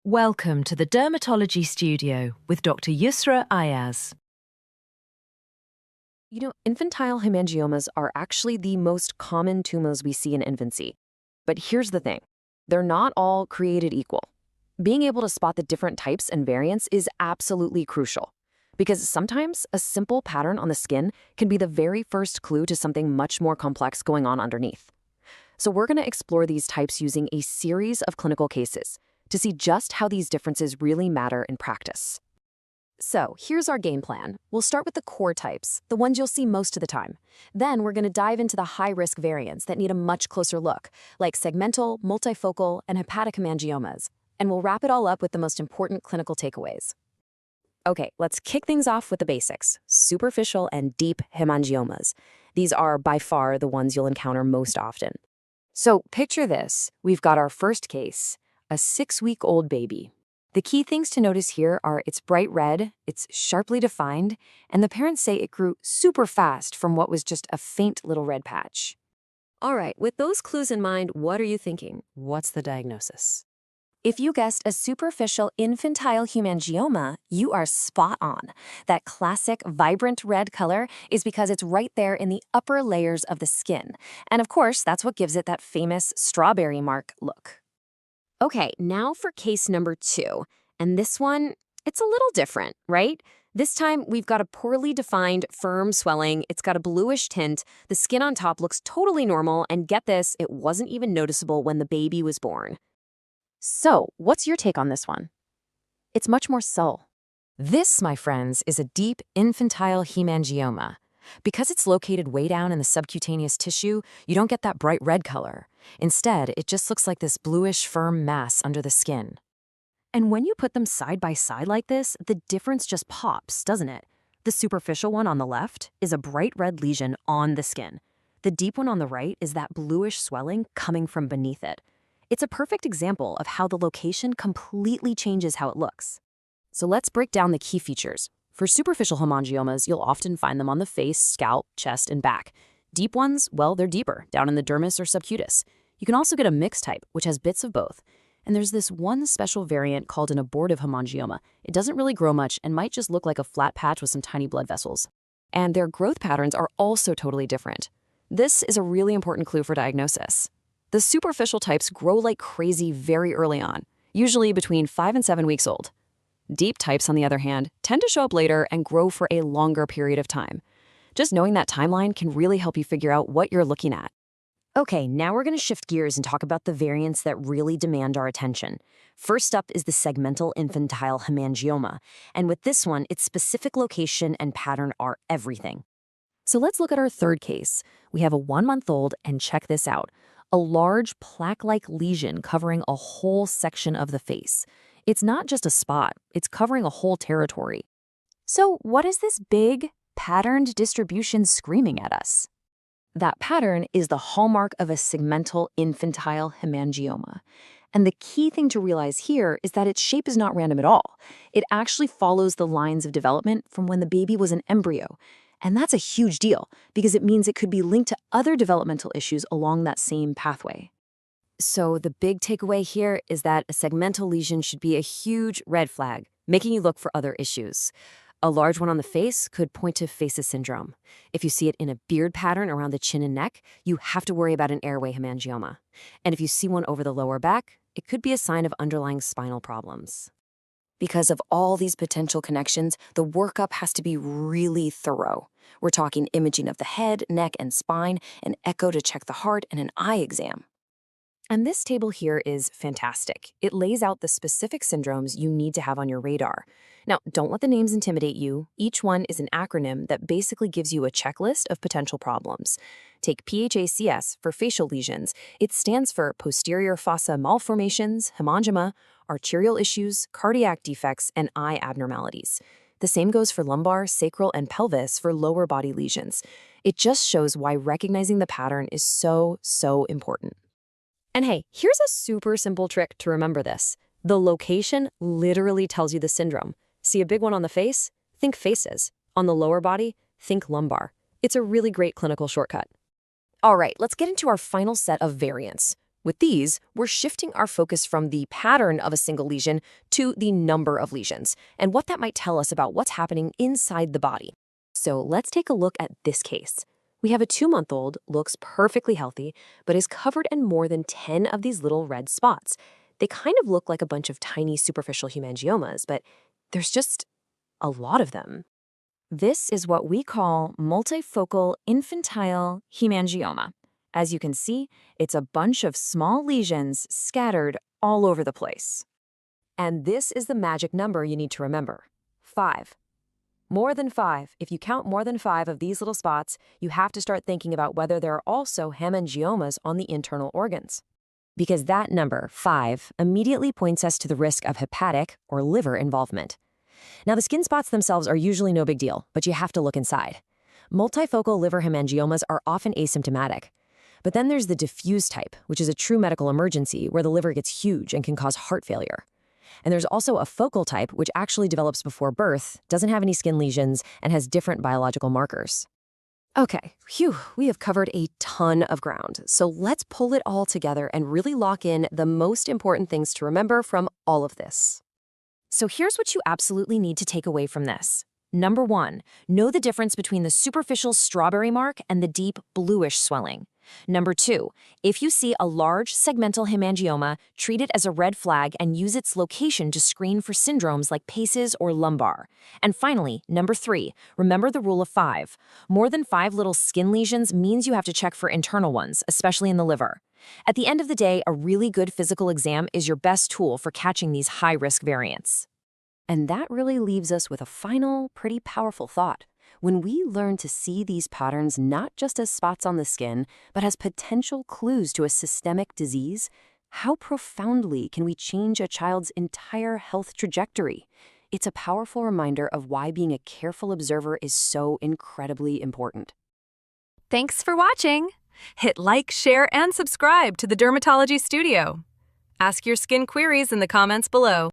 Welcome to the Dermatology Studio with Dr. Yusra Ayaz. Infantile hemangiomas are actually the most common tumors we see in infancy. But here's the thing, they're not all created equal. Being able to spot the different types and variants is absolutely crucial, because sometimes a simple pattern on the skin can be the very first clue to something much more complex going on underneath. So we're going to explore these types using a series of clinical cases to see just how these differences really matter in practice. So here's our game plan. We'll start with the core types, the ones you'll see most of the time. Then we're going to dive into the high-risk variants that need a much closer look, like segmental, multifocal, and hepatic hemangiomas. And we'll wrap it all up with the most important clinical takeaways. Okay, let's kick things off with the basics, superficial and deep hemangiomas. These are by far the ones you'll encounter most often. So picture this. We've got our first case, a 6-week-old baby. The key things to notice here are it's bright red, it's sharply defined, and the parents say it grew super fast from what was just a faint little red patch. All right, with those clues in mind, what are you thinking? What's the diagnosis? If you guessed a superficial infantile hemangioma, you are spot on. That classic vibrant red color is because it's right there in the upper layers of the skin. And of course, that's what gives it that famous strawberry mark look. Okay, now for case number 2. And this one, it's a little different, right? This time, we've got a poorly defined, firm swelling. It's got a bluish tint. The skin on top looks totally normal. And get this, it wasn't even noticeable when the baby was born. So, what's your take on this one? It's much more subtle. This, my friends, is a deep infantile hemangioma. Because it's located way down in the subcutaneous tissue, you don't get that bright red color. Instead, it just looks like this bluish, firm mass under the skin. And when you put them side by side like this, the difference just pops, doesn't it? The superficial one on the left is a bright red lesion on the skin. The deep one on the right is that bluish swelling coming from beneath it. It's a perfect example of how the location completely changes how it looks. So let's break down the key features. For superficial hemangiomas, you'll often find them on the face, scalp, chest, and back. Deep ones, well, they're deeper, down in the dermis or subcutis. You can also get a mixed type, which has bits of both. And there's this one special variant called an abortive hemangioma. It doesn't really grow much and might just look like a flat patch with some tiny blood vessels. And their growth patterns are also totally different. This is a really important clue for diagnosis. The superficial types grow like crazy very early on, usually between 5 and 7 weeks old. Deep types, on the other hand, tend to show up later and grow for a longer period of time. Just knowing that timeline can really help you figure out what you're looking at. Okay, now we're going to shift gears and talk about the variants that really demand our attention. First up is the segmental infantile hemangioma, and with this one, its specific location and pattern are everything. So let's look at our third case. We have a 1-month-old, and check this out. A large plaque-like lesion covering a whole section of the face. It's not just a spot, it's covering a whole territory. So what is this big, patterned distribution screaming at us? That pattern is the hallmark of a segmental infantile hemangioma. And the key thing to realize here is that its shape is not random at all. It actually follows the lines of development from when the baby was an embryo. And that's a huge deal, because it means it could be linked to other developmental issues along that same pathway. So the big takeaway here is that a segmental lesion should be a huge red flag, making you look for other issues. A large one on the face could point to PHACE syndrome. If you see it in a beard pattern around the chin and neck, you have to worry about an airway hemangioma. And if you see one over the lower back, it could be a sign of underlying spinal problems. Because of all these potential connections, the workup has to be really thorough. We're talking imaging of the head, neck, and spine, an echo to check the heart, and an eye exam. And this table here is fantastic. It lays out the specific syndromes you need to have on your radar. Now, don't let the names intimidate you. Each one is an acronym that basically gives you a checklist of potential problems. Take PHACE for facial lesions. It stands for posterior fossa malformations, hemangioma, arterial issues, cardiac defects, and eye abnormalities. The same goes for lumbar, sacral, and pelvis for lower body lesions. It just shows why recognizing the pattern is so important. And hey, here's a super simple trick to remember this. The location literally tells you the syndrome. See a big one on the face? Think faces. On the lower body? Think lumbar. It's a really great clinical shortcut. All right, let's get into our final set of variants. With these, we're shifting our focus from the pattern of a single lesion to the number of lesions and what that might tell us about what's happening inside the body. So let's take a look at this case. We have a 2-month-old, looks perfectly healthy, but is covered in more than 10 of these little red spots. They kind of look like a bunch of tiny superficial hemangiomas, but there's just a lot of them. This is what we call multifocal infantile hemangioma. As you can see, it's a bunch of small lesions scattered all over the place. And this is the magic number you need to remember: 5. More than 5. If you count more than 5 of these little spots, you have to start thinking about whether there are also hemangiomas on the internal organs. Because that number, 5, immediately points us to the risk of hepatic or liver involvement. Now, the skin spots themselves are usually no big deal, but you have to look inside. Multifocal liver hemangiomas are often asymptomatic. But then there's the diffuse type, which is a true medical emergency where the liver gets huge and can cause heart failure. And there's also a focal type, which actually develops before birth, doesn't have any skin lesions, and has different biological markers. Okay, we have covered a ton of ground, so let's pull it all together and really lock in the most important things to remember from all of this. So here's what you absolutely need to take away from this. Number 1, know the difference between the superficial strawberry mark and the deep bluish swelling. Number 2, if you see a large segmental hemangioma, treat it as a red flag and use its location to screen for syndromes like PHACES or lumbar. And finally, number 3, remember the rule of 5. More than 5 little skin lesions means you have to check for internal ones, especially in the liver. At the end of the day, a really good physical exam is your best tool for catching these high-risk variants. And that really leaves us with a final, pretty powerful thought. When we learn to see these patterns not just as spots on the skin, but as potential clues to a systemic disease, how profoundly can we change a child's entire health trajectory? It's a powerful reminder of why being a careful observer is so incredibly important. Thanks for watching. Hit like, share, and subscribe to the Dermatology Studio. Ask your skin queries in the comments below.